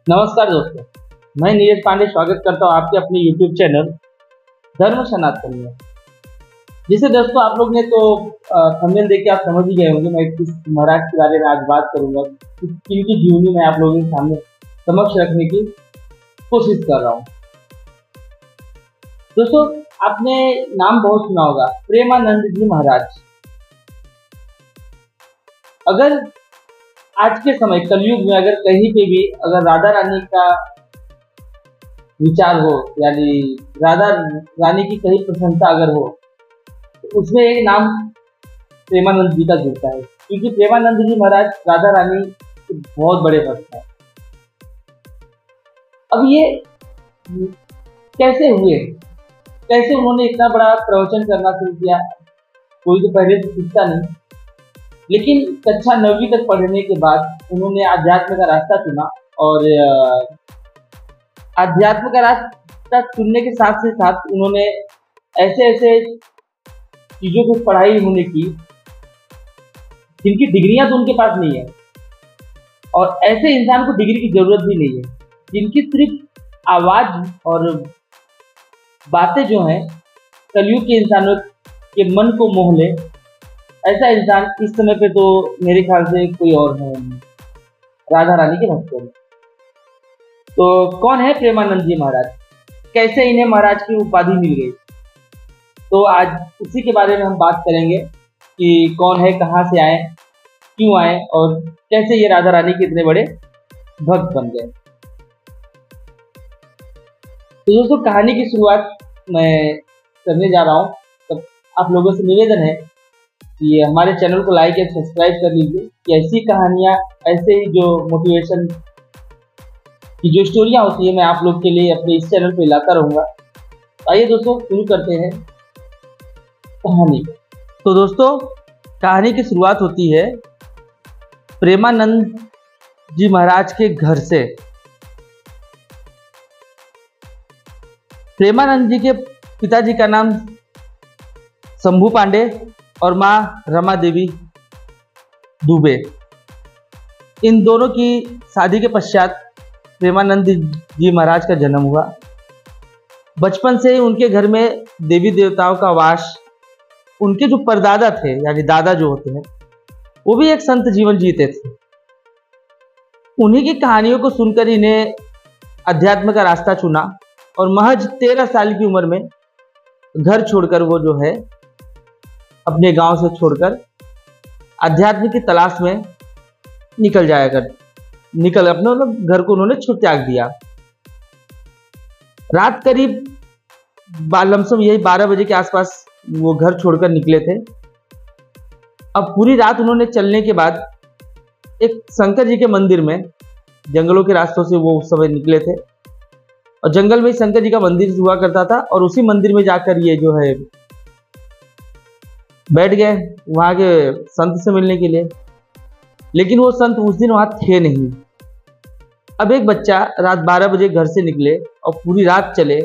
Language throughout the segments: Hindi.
नमस्कार दोस्तों, मैं नीरज पांडे स्वागत करता हूँ आपके अपने YouTube चैनल धर्म सनातन में। जिसे दोस्तों आप लोग ने तो थंबनेल देख के आप समझ ही गए होंगे मैं किस महाराज के बारे में आज बात करूंगा, किनकी जीवनी मैं आप लोगों के सामने समक्ष रखने की कोशिश कर रहा हूँ। दोस्तों आपने नाम बहुत सुना होगा, प्रेमानंद जी महाराज। अगर आज के समय कलयुग में अगर कहीं पे भी अगर राधा रानी का विचार हो, यानी राधा रानी की कहीं प्रशंसा अगर हो, तो उसमें एक नाम प्रेमानंद जी का जुड़ता है, क्योंकि प्रेमानंद जी महाराज राधा रानी के बहुत बड़े भक्त हैं। अब ये कैसे हुए, कैसे उन्होंने इतना बड़ा प्रवचन करना शुरू किया? कोई तो पहले तो सीखता नहीं, लेकिन कक्षा 9वीं तक पढ़ने के बाद उन्होंने अध्यात्म का रास्ता चुना। और अध्यात्म का रास्ता चुनने के साथ ही साथ उन्होंने ऐसे ऐसे चीज़ों की पढ़ाई उन्होंने की जिनकी डिग्रियां तो उनके पास नहीं है, और ऐसे इंसान को डिग्री की जरूरत भी नहीं है, जिनकी सिर्फ आवाज़ और बातें जो हैं कलयुग के इंसानों के मन को मोह ले। ऐसा इंसान इस समय पे तो मेरे ख्याल से कोई और है राधा रानी के भक्तों में। तो कौन है प्रेमानंद जी महाराज, कैसे इन्हें महाराज की उपाधि मिल गई? तो आज उसी के बारे में हम बात करेंगे कि कौन है, कहाँ से आए, क्यों आए और कैसे ये राधा रानी के इतने बड़े भक्त बन गए। तो दोस्तों कहानी की शुरुआत मैं करने जा रहा हूँ। तो आप लोगों से निवेदन है कि हमारे चैनल को लाइक या सब्सक्राइब कर लीजिए कि ऐसी कहानियाँ, ऐसे ही जो मोटिवेशन की जो स्टोरियाँ होती है मैं आप लोग के लिए अपने इस चैनल पे लाता रहूँगा। तो आइए दोस्तों शुरू करते हैं कहानी। तो दोस्तों कहानी की शुरुआत होती है प्रेमानंद जी महाराज के घर से। प्रेमानंद जी के पिताजी का नाम शंभू पांडे और माँ रमा देवी दुबे। इन दोनों की शादी के पश्चात प्रेमानंद जी महाराज का जन्म हुआ। बचपन से ही उनके घर में देवी देवताओं का वास। उनके जो परदादा थे, यानी दादा जो होते हैं, वो भी एक संत जीवन जीते थे। उन्हीं की कहानियों को सुनकर इन्हें अध्यात्म का रास्ता चुना और महज 13 साल की उम्र में घर छोड़कर वो जो है अपने गांव से छोड़कर अध्यात्म की तलाश में अपने घर को उन्होंने त्याग दिया। रात करीब लमसम यही 12 बजे के आसपास वो घर छोड़कर निकले थे। अब पूरी रात उन्होंने चलने के बाद एक शंकर जी के मंदिर में, जंगलों के रास्तों से वो उस समय निकले थे, और जंगल में शंकर जी का मंदिर हुआ करता था, और उसी मंदिर में जाकर ये जो है बैठ गए वहाँ के संत से मिलने के लिए। लेकिन वो संत उस दिन वहाँ थे नहीं। अब एक बच्चा रात 12 बजे घर से निकले और पूरी रात चले,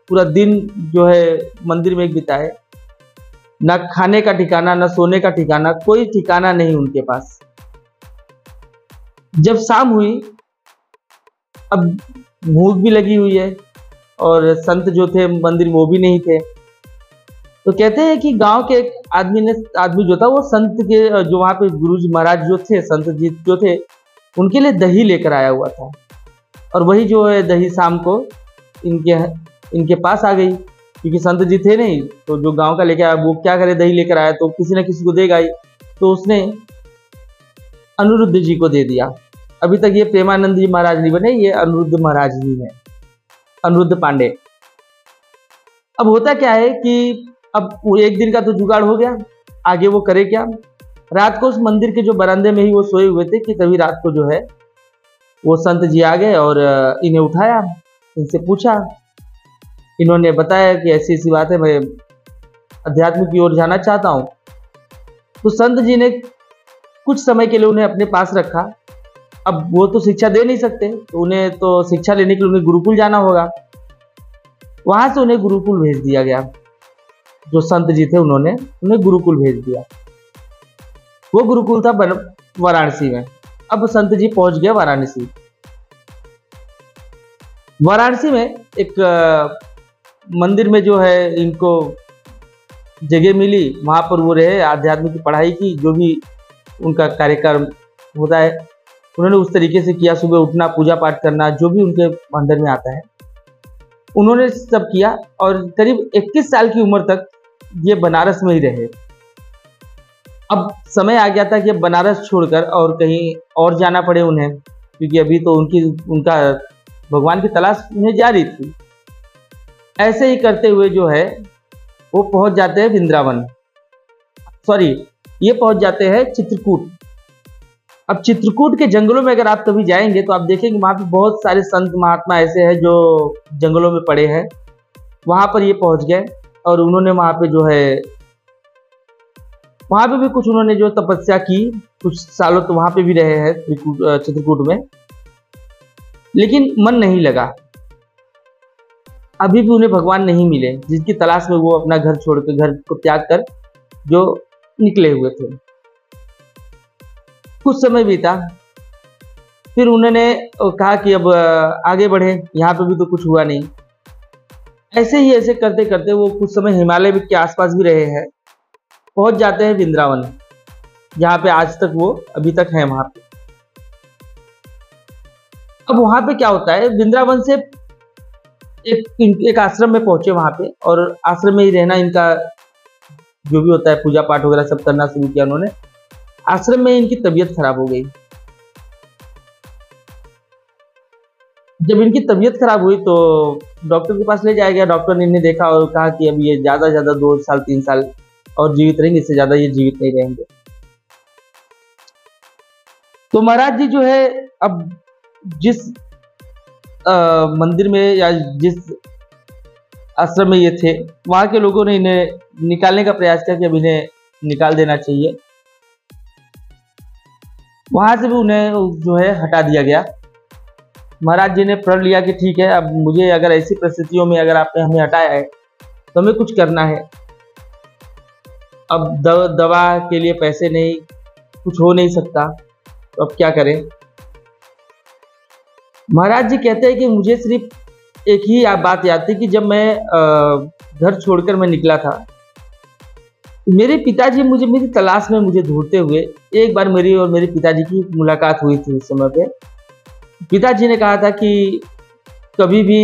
पूरा दिन जो है मंदिर में बिताए, ना खाने का ठिकाना, ना सोने का ठिकाना, कोई ठिकाना नहीं उनके पास। जब शाम हुई, अब भूख भी लगी हुई है और संत जो थे मंदिर में वो भी नहीं थे। तो कहते हैं कि गांव के एक आदमी जो था वो संत के जो वहाँ पे गुरुजी महाराज जो थे, संत जी जो थे, उनके लिए दही लेकर आया हुआ था। और वही जो है दही शाम को इनके पास आ गई, क्योंकि संत जी थे नहीं, तो जो गांव का लेकर आया वो क्या करे, दही लेकर आया तो किसी न किसी को देगा ही। तो उसने अनिरुद्ध जी को दे दिया। अभी तक ये प्रेमानंद जी महाराज नहीं बने, ये अनिरुद्ध महाराज जी हैं, अनिरुद्ध पांडे। अब होता क्या है कि अब वो एक दिन का तो जुगाड़ हो गया, आगे वो करे क्या? रात को उस मंदिर के जो बरामदे में ही वो सोए हुए थे कि तभी रात को जो है वो संत जी आ गए और इन्हें उठाया, इनसे पूछा। इन्होंने बताया कि ऐसी ऐसी बात है, मैं अध्यात्म की ओर जाना चाहता हूँ। तो संत जी ने कुछ समय के लिए उन्हें अपने पास रखा। अब वो तो शिक्षा दे नहीं सकते, तो उन्हें तो शिक्षा लेने के लिए उन्हें गुरुकुल जाना होगा। वहां से उन्हें गुरुकुल भेज दिया गया। जो संत जी थे उन्हें गुरुकुल भेज दिया। वो गुरुकुल था वाराणसी में। अब संत जी पहुंच गए वाराणसी। वाराणसी में एक मंदिर में जो है इनको जगह मिली, वहाँ पर वो रहे, आध्यात्म की पढ़ाई की, जो भी उनका कार्यक्रम होता है उन्होंने उस तरीके से किया। सुबह उठना, पूजा पाठ करना, जो भी उनके अंदर में आता है उन्होंने सब किया। और करीब 21 साल की उम्र तक ये बनारस में ही रहे। अब समय आ गया था कि अब बनारस छोड़कर और कहीं और जाना पड़े उन्हें, क्योंकि अभी तो उनका भगवान की तलाश उन्हें जारी थी। ऐसे ही करते हुए जो है वो पहुंच जाते हैं वृंदावन, सॉरी ये पहुंच जाते हैं चित्रकूट। अब चित्रकूट के जंगलों में अगर आप कभी जाएंगे तो आप देखेंगे वहाँ पे बहुत सारे संत महात्मा ऐसे हैं जो जंगलों में पड़े हैं। वहाँ पर ये पहुँच गए और उन्होंने वहाँ पे जो है वहाँ पे भी कुछ उन्होंने जो तपस्या की, कुछ सालों तो वहाँ पे भी रहे हैं चित्रकूट में, लेकिन मन नहीं लगा। अभी भी उन्हें भगवान नहीं मिले जिसकी तलाश में वो अपना घर छोड़कर, घर को त्याग कर जो निकले हुए थे। कुछ समय बीता, फिर उन्होंने कहा कि अब आगे बढ़े, यहाँ पे भी तो कुछ हुआ नहीं। ऐसे ही ऐसे करते करते वो कुछ समय हिमालय के आसपास भी रहे हैं, पहुंच जाते हैं वृंदावन, जहाँ पे आज तक वो अभी तक है वहां पे। अब वहां पे क्या होता है, वृंदावन से एक आश्रम में पहुंचे वहां पे, और आश्रम में ही रहना, इनका जो भी होता है पूजा पाठ वगैरह सब करना शुरू किया उन्होंने। आश्रम में इनकी तबीयत खराब हो गई। जब इनकी तबीयत खराब हुई तो डॉक्टर के पास ले जाया गया। डॉक्टर ने इन्हें देखा और कहा कि अब ये ज्यादा से ज्यादा 2 साल 3 साल और जीवित रहेंगे, इससे ज्यादा ये जीवित नहीं रहेंगे। तो महाराज जी जो है अब जिस मंदिर में या जिस आश्रम में ये थे, वहां के लोगों ने इन्हें निकालने का प्रयास किया कि अब इन्हें निकाल देना चाहिए। वहां से भी उन्हें जो है हटा दिया गया। महाराज जी ने प्रण लिया कि ठीक है, अब मुझे अगर ऐसी परिस्थितियों में अगर आपने हमें हटाया है तो हमें कुछ करना है। अब दवा के लिए पैसे नहीं, कुछ हो नहीं सकता, तो अब क्या करें। महाराज जी कहते हैं कि मुझे सिर्फ एक ही बात याद थी कि जब मैं घर छोड़कर मैं निकला था, मेरे पिताजी मुझे मेरी तलाश में मुझे ढूंढते हुए, एक बार मेरी और मेरे पिताजी की मुलाकात हुई थी। उस समय पे पिताजी ने कहा था कि कभी भी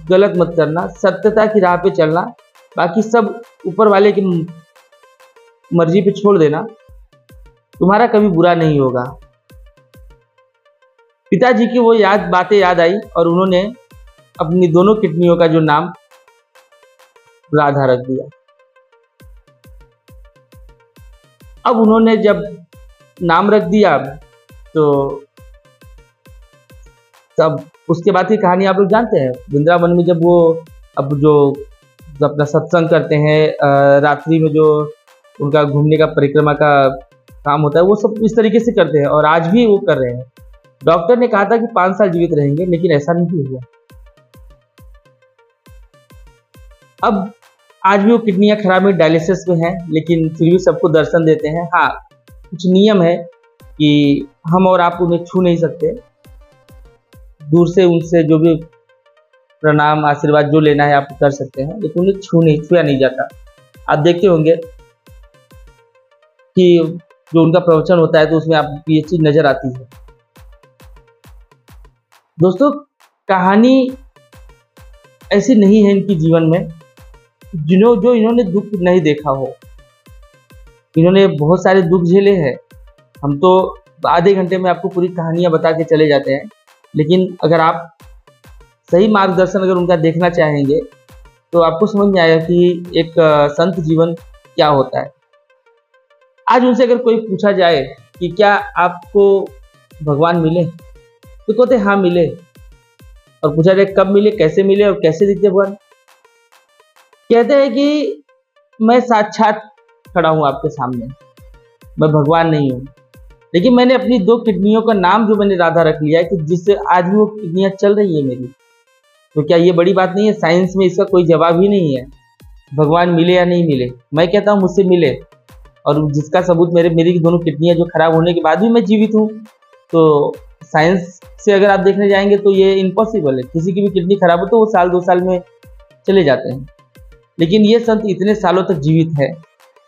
गलत मत करना, सत्यता की राह पे चलना, बाकी सब ऊपर वाले की मर्जी पे छोड़ देना, तुम्हारा कभी बुरा नहीं होगा। पिताजी की वो बातें याद आई और उन्होंने अपनी दोनों किडनियों का जो नाम राधा रख दिया। अब उन्होंने जब नाम रख दिया तो तब उसके बाद की कहानी आप लोग जानते हैं। वृंदावन में जब वो अब जो अपना सत्संग करते हैं, रात्रि में जो उनका घूमने का परिक्रमा का काम होता है, वो सब इस तरीके से करते हैं और आज भी वो कर रहे हैं। डॉक्टर ने कहा था कि 5 साल जीवित रहेंगे, लेकिन ऐसा नहीं हुआ। अब आज भी वो किडनियां खराब में डायलिसिस में हैं, लेकिन फिर भी सबको दर्शन देते हैं। हाँ, कुछ नियम है कि हम और आप उन्हें छू नहीं सकते, दूर से उनसे जो भी प्रणाम आशीर्वाद जो लेना है आप कर सकते हैं, लेकिन उन्हें छुआ नहीं जाता। आप देखते होंगे कि जो उनका प्रवचन होता है तो उसमें आपको ये चीज नजर आती है। दोस्तों, कहानी ऐसी नहीं है इनकी जीवन में जो इन्होंने दुख नहीं देखा हो। इन्होंने बहुत सारे दुख झेले हैं। हम तो आधे घंटे में आपको पूरी कहानियां बता के चले जाते हैं, लेकिन अगर आप सही मार्गदर्शन अगर उनका देखना चाहेंगे तो आपको समझ में आएगा कि एक संत जीवन क्या होता है। आज उनसे अगर कोई पूछा जाए कि क्या आपको भगवान मिले, तो कहते हाँ मिले। और पूछा जाए कब मिले, कैसे मिले और कैसे दिखते भगवान, कहते हैं कि मैं साक्षात खड़ा हूं आपके सामने, मैं भगवान नहीं हूं, लेकिन मैंने अपनी 2 किडनियों का नाम जो मैंने राधा रख लिया है कि जिससे आज भी वो किडनियां चल रही है मेरी। तो क्या ये बड़ी बात नहीं है? साइंस में इसका कोई जवाब ही नहीं है, भगवान मिले या नहीं मिले। मैं कहता हूँ मुझसे मिले, और जिसका सबूत मेरी दोनों किडनियां जो खराब होने के बाद भी मैं जीवित हूँ, तो साइंस से अगर आप देखने जाएंगे तो ये इम्पॉसिबल है, किसी की भी किडनी खराब हो तो वो साल 2 साल में चले जाते हैं, लेकिन ये संत इतने सालों तक जीवित है,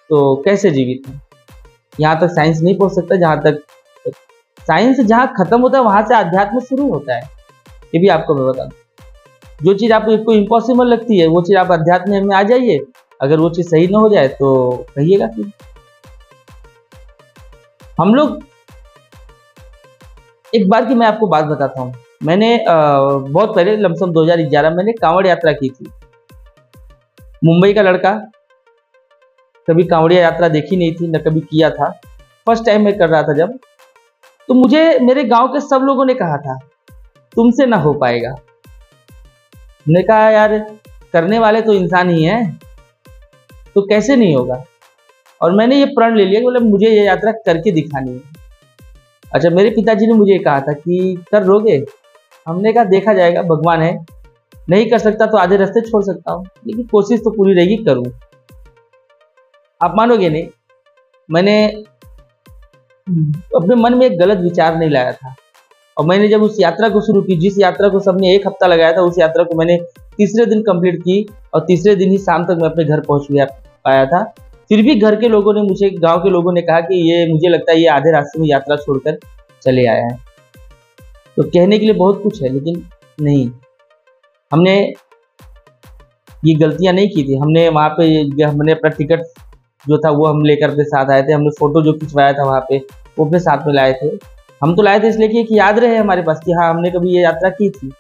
तो कैसे जीवित है? यहाँ तक साइंस नहीं पहुँच सकता, जहाँ तक साइंस जहाँ खत्म होता है वहाँ से अध्यात्म शुरू होता है। ये भी आपको मैं बता दूं, जो चीज़ आपको इम्पॉसिबल लगती है वो चीज़ आप अध्यात्म में आ जाइए, अगर वो चीज़ सही ना हो जाए तो कहिएगा कि हम लोग। एक बार की मैं आपको बात बताता हूँ, मैंने बहुत पहले लमसम 2011 मैंने कांवड़ यात्रा की थी। मुंबई का लड़का, कभी कांवड़िया यात्रा देखी नहीं थी, न कभी किया था, फर्स्ट टाइम मैं कर रहा था जब, तो मुझे मेरे गांव के सब लोगों ने कहा था तुमसे ना हो पाएगा। मैंने कहा यार करने वाले तो इंसान ही हैं, तो कैसे नहीं होगा। और मैंने ये प्रण ले लिया कि मतलब मुझे ये यात्रा करके दिखानी है। अच्छा, मेरे पिताजी ने मुझे कहा था कि कर लोगे? हमने कहा देखा जाएगा, भगवान है, नहीं कर सकता तो आधे रास्ते छोड़ सकता हूँ, लेकिन कोशिश तो पूरी रहेगी, करूँ। आप मानोगे नहीं, मैंने अपने मन में एक गलत विचार नहीं लाया था, और मैंने जब उस यात्रा को शुरू की, जिस यात्रा को सबने 1 हफ्ता लगाया था, उस यात्रा को मैंने तीसरे दिन कंप्लीट की, और तीसरे दिन ही शाम तक मैं अपने घर पहुंच पाया था। फिर भी घर के लोगों ने मुझे, गांव के लोगों ने कहा कि ये मुझे लगता है ये आधे रास्ते में यात्रा छोड़कर चले आया है। तो कहने के लिए बहुत कुछ है, लेकिन नहीं, हमने ये गलतियां नहीं की थी। हमने वहाँ पे हमने अपना टिकट जो था वो हम लेकर अपने साथ आए थे, हमने फोटो जो खिंचवाया था वहाँ पे वो अपने साथ में लाए थे। हम तो लाए थे इसलिए कि याद रहे हमारे पास कि हाँ हमने कभी ये यात्रा की थी,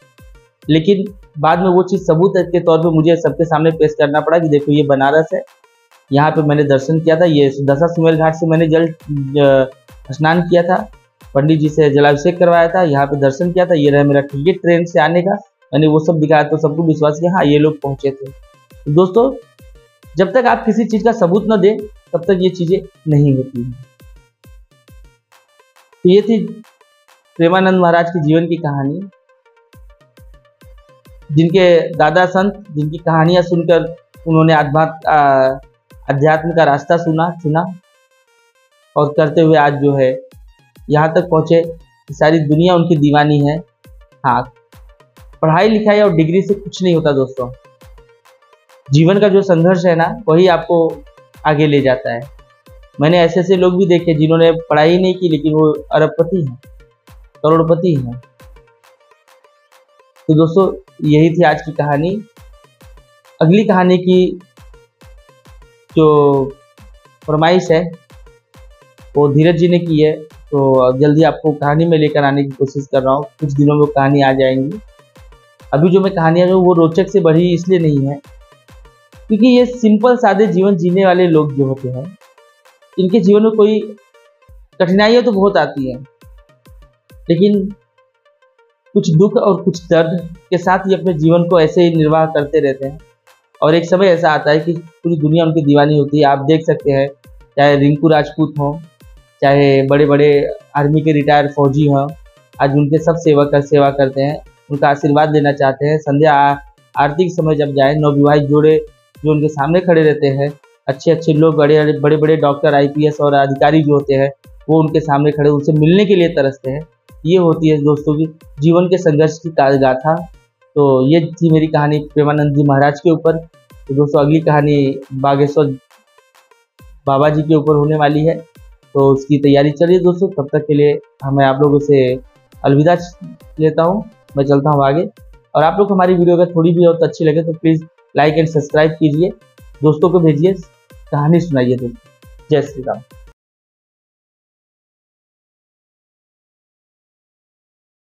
लेकिन बाद में वो चीज़ सबूत के तौर पे मुझे सबके सामने पेश करना पड़ा कि देखो ये बनारस है, यहाँ पे मैंने दर्शन किया था, ये दशाश्वमेध घाट से मैंने जल स्नान किया था, पंडित जी से जलाभिषेक करवाया था, यहाँ पे दर्शन किया था, ये रहा मेरा टिकट ट्रेन से आने का, मैंने वो सब दिखाया, तो सबको विश्वास किया हाँ ये लोग पहुँचे थे। तो दोस्तों, जब तक आप किसी चीज़ का सबूत न दें तब तक ये चीज़ें नहीं होती हैं। तो ये थी प्रेमानंद महाराज की जीवन की कहानी, जिनके दादा संत, जिनकी कहानियां सुनकर उन्होंने अध्यात्म का रास्ता चुना और करते हुए आज जो है यहाँ तक पहुँचे, सारी दुनिया उनकी दीवानी है। हाँ, पढ़ाई लिखाई और डिग्री से कुछ नहीं होता दोस्तों, जीवन का जो संघर्ष है ना वही आपको आगे ले जाता है। मैंने ऐसे ऐसे लोग भी देखे जिन्होंने पढ़ाई नहीं की लेकिन वो अरबपति हैं, करोड़पति हैं। तो दोस्तों यही थी आज की कहानी। अगली कहानी की जो फरमाइश है वो धीरज जी ने की है, तो जल्दी आपको कहानी में लेकर आने की कोशिश कर रहा हूँ। कुछ दिनों में कहानी आ जाएंगी। अभी जो मैं कहानियाँ जो वो रोचक से बढ़ी इसलिए नहीं है क्योंकि ये सिंपल सादे जीवन जीने वाले लोग जो होते हैं, इनके जीवन में कोई कठिनाइयाँ तो बहुत आती हैं, लेकिन कुछ दुख और कुछ दर्द के साथ ही अपने जीवन को ऐसे ही निर्वाह करते रहते हैं। और एक समय ऐसा आता है कि पूरी दुनिया उनकी दीवानी होती है। आप देख सकते हैं, चाहे रिंकू राजपूत हों, चाहे बड़े बड़े आर्मी के रिटायर्ड फौजी हों, आज उनके सब सेवा करते हैं, उनका आशीर्वाद लेना चाहते हैं। संध्या आरती के समय जब जाए, नवविवाहित जोड़े जो उनके सामने खड़े रहते हैं, अच्छे अच्छे लोग, बड़े बड़े डॉक्टर, IPS और अधिकारी जो होते हैं वो उनके सामने खड़े उनसे मिलने के लिए तरसते हैं। ये होती है दोस्तों की जीवन के संघर्ष की गाथा। तो ये थी मेरी कहानी प्रेमानंद जी महाराज के ऊपर। तो दोस्तों अगली कहानी बागेश्वर बाबा जी के ऊपर होने वाली है, तो उसकी तैयारी चलिए दोस्तों। तब तक के लिए मैं आप लोगों से अलविदा लेता हूँ, मैं चलता हूँ आगे। और आप लोग हमारी वीडियो अगर थोड़ी भी और अच्छी लगे तो प्लीज़ लाइक एंड सब्सक्राइब कीजिए, दोस्तों को भेजिए, कहानी सुनाइए दोस्तों। जय श्री राम।